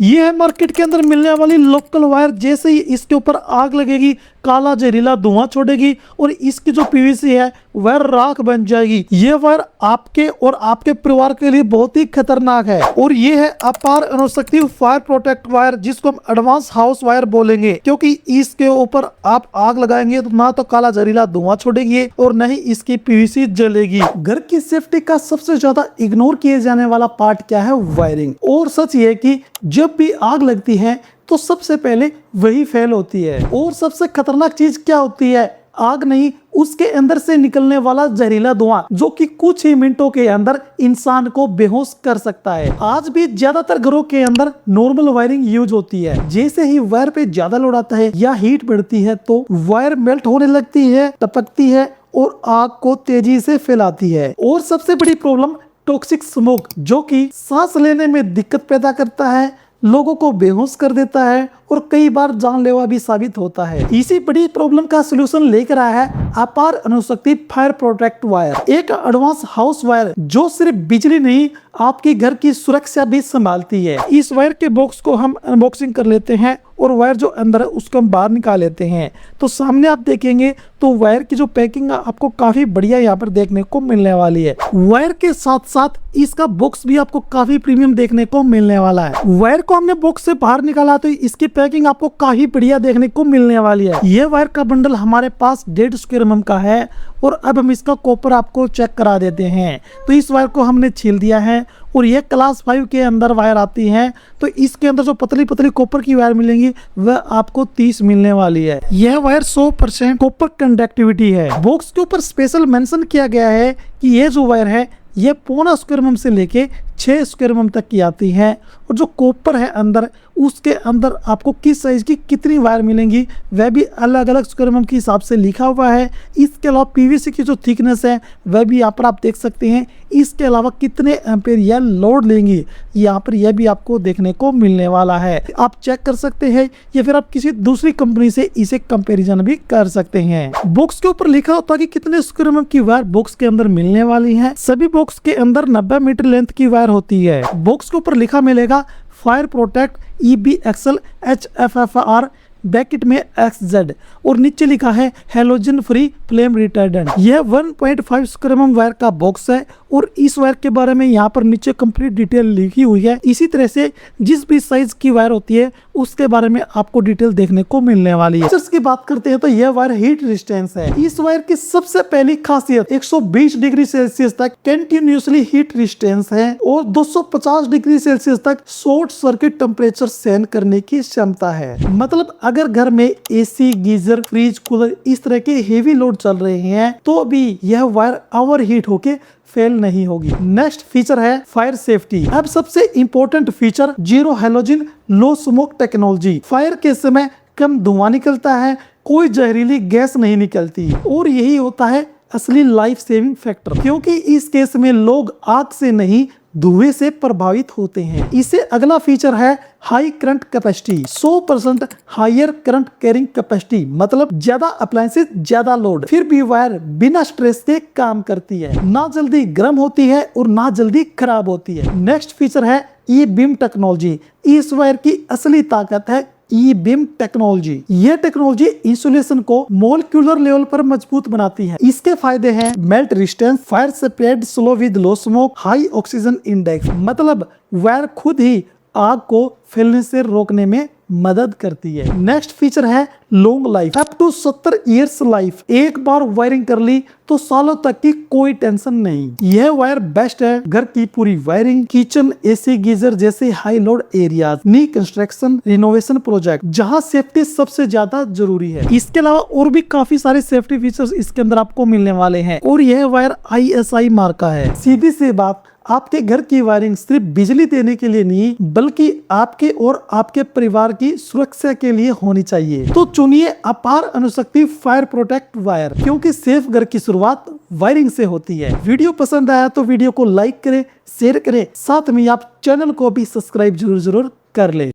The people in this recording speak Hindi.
ये है मार्केट के अंदर मिलने वाली लोकल वायर। जैसे ही इसके ऊपर आग लगेगी काला जहरीला धुआं छोड़ेगी और इसकी जो पीवीसी है वह राख बन जाएगी। ये वायर आपके और आपके परिवार के लिए बहुत ही खतरनाक है। और ये है अपार अणुशक्ति फायर प्रोटेक्ट वायर, जिसको हम एडवांस हाउस वायर बोलेंगे, क्योंकि इसके ऊपर आप आग लगाएंगे तो ना तो काला जहरीला धुआं छोड़ेगी और न ही इसकी पीवीसी जलेगी। घर की सेफ्टी का सबसे ज्यादा इग्नोर किए जाने वाला पार्ट क्या है? वायरिंग। और सच ये कि जब भी आग लगती है तो सबसे पहले वही फेल होती है। और सबसे खतरनाक चीज क्या होती है? आग नहीं, उसके अंदर से निकलने वाला जहरीला धुआं, जो कि कुछ ही मिनटों के अंदर इंसान को बेहोश कर सकता है। आज भी ज्यादातर घरों के अंदर नॉर्मल वायरिंग यूज होती है। जैसे ही वायर पे ज्यादा लोड आता है या हीट बढ़ती है तो वायर मेल्ट होने लगती है, टपकती है और आग को तेजी से फैलाती है। और सबसे बड़ी प्रॉब्लम टॉक्सिक स्मोक, जो कि सांस लेने में दिक्कत पैदा करता है, लोगों को बेहोश कर देता है और कई बार जानलेवा भी साबित होता है। इसी बड़ी प्रॉब्लम का सलूशन लेकर आया है अपार अणुशक्ति फायर प्रोटेक्ट वायर, एक एडवांस हाउस वायर जो सिर्फ बिजली नहीं आपके घर की सुरक्षा भी संभालती है। इस वायर के बॉक्स को हम अनबॉक्सिंग कर लेते हैं और वायर जो अंदर है उसको हम बाहर निकाल लेते हैं। तो सामने आप देखेंगे तो वायर की जो पैकिंग आपको काफी बढ़िया यहाँ पर देखने को मिलने वाली है। वायर के साथ साथ इसका बॉक्स भी आपको काफी प्रीमियम देखने को मिलने वाला है। वायर को हमने बॉक्स से बाहर निकाला तो इसकी पैकिंग आपको काफी बढ़िया देखने को मिलने वाली है। यह वायर का बंडल हमारे पास 1.5 स्क्वायर mm का है और अब हम इसका कॉपर आपको चेक करा देते हैं। तो इस वायर को हमने छील दिया है और ये क्लास 5 के अंदर वायर आती है। तो इसके अंदर जो पतली पतली कॉपर की वायर मिलेंगी वह आपको 30 मिलने वाली है। यह वायर 100% कॉपर कंडक्टिविटी है। बॉक्स के ऊपर स्पेशल मेंशन किया गया है कि ये जो वायर है ये 0.25 स्क्वायर mm से लेके 6 स्क्वायर mm तक की आती है। और जो कॉपर है अंदर, उसके अंदर आपको किस साइज की कितनी वायर मिलेंगी वह भी अलग अलग स्क्वायर mm के हिसाब से लिखा हुआ है। इसके अलावा पीवीसी की जो थिकनेस है वह भी यहाँ पर आप देख सकते हैं। इसके अलावा कितने एम्पेयर यह लोड लेंगी यहाँ पर यह भी आपको देखने को मिलने वाला है। आप चेक कर सकते हैं या फिर आप किसी दूसरी कंपनी से इसे कंपेरिजन भी कर सकते हैं। बॉक्स के ऊपर लिखा होता है कि कितने स्क्वायर mm की वायर बॉक्स के अंदर मिलने वाली है। सभी बॉक्स के अंदर 90 मीटर लेंथ की वायर होती है। बॉक्स के ऊपर लिखा मिलेगा fire protect EBXL HFFR bracket में XZ और नीचे लिखा है हेलोजन फ्री फ्लेम रिटार्डेंट। यह 1.5 स्क्वायर mm वायर का बॉक्स है और इस वायर के बारे में यहाँ पर नीचे कंप्लीट डिटेल लिखी हुई है। इसी तरह से जिस भी साइज की वायर होती है उसके बारे में आपको डिटेल देखने को मिलने वाली है। की बात करते हैं तो यह वायर हीट रेजिस्टेंस है। इस वायर की सबसे पहली खासियत 120 डिग्री सेल्सियस तक कंटिन्यूसली हीट रेजिस्टेंस है और 250 डिग्री सेल्सियस तक शॉर्ट सर्किट टेम्परेचर सहन करने की क्षमता है। मतलब अगर घर में एसी, गीजर, फ्रिज, कूलर इस तरह के हेवी लोड चल रहे हैं तो भी यह वायर ओवर हीट होके फेल नहीं होगी। नेक्स्ट फीचर है फायर सेफ्टी। अब सबसे important feature zero halogen low smoke technology. Fire के समय कम धुआं निकलता है, कोई जहरीली गैस नहीं निकलती और यही होता है असली लाइफ सेविंग फैक्टर, क्योंकि इस केस में लोग आग से नहीं धुएं से प्रभावित होते हैं। इसे अगला फीचर है high current capacity. 100% higher current carrying capacity, मतलब ज्यादा अप्लायंसेस ज्यादा लोड, फिर भी वायर बिना स्ट्रेस के काम करती है, ना जल्दी गर्म होती है और ना जल्दी खराब होती है। नेक्स्ट फीचर है ई बीम टेक्नोलॉजी। इस वायर की असली ताकत है ई बीम टेक्नोलॉजी। यह टेक्नोलॉजी इंसुलेशन को मॉलिक्यूलर लेवल पर मजबूत बनाती है। इसके फायदे हैं melt resistance, fire spread slow with low smoke, high oxygen index, मतलब वायर खुद ही आग को फैलने से रोकने में मदद करती है। नेक्स्ट फीचर है long life, up to 70 years life. एक बार वायरिंग कर ली तो सालों तक की कोई टेंशन नहीं। यह वायर बेस्ट है घर की पूरी वायरिंग, किचन, एसी, गीजर जैसे हाई लोड एरियाज, नी कंस्ट्रक्शन, रिनोवेशन प्रोजेक्ट जहां सेफ्टी सबसे ज्यादा जरूरी है। इसके अलावा और भी काफी सारे सेफ्टी फीचर्स इसके अंदर आपको मिलने वाले हैं और यह वायर ISI मार्क का है। सीधी सी बात, आपके घर की वायरिंग सिर्फ बिजली देने के लिए नहीं बल्कि आपके और आपके परिवार की सुरक्षा के लिए होनी चाहिए। तो चुनिए अपार अणुशक्ति फायर प्रोटेक्ट वायर, क्योंकि सेफ घर की शुरुआत वायरिंग से होती है। वीडियो पसंद आया तो वीडियो को लाइक करें, शेयर करें, साथ में आप चैनल को भी सब्सक्राइब जरूर कर ले।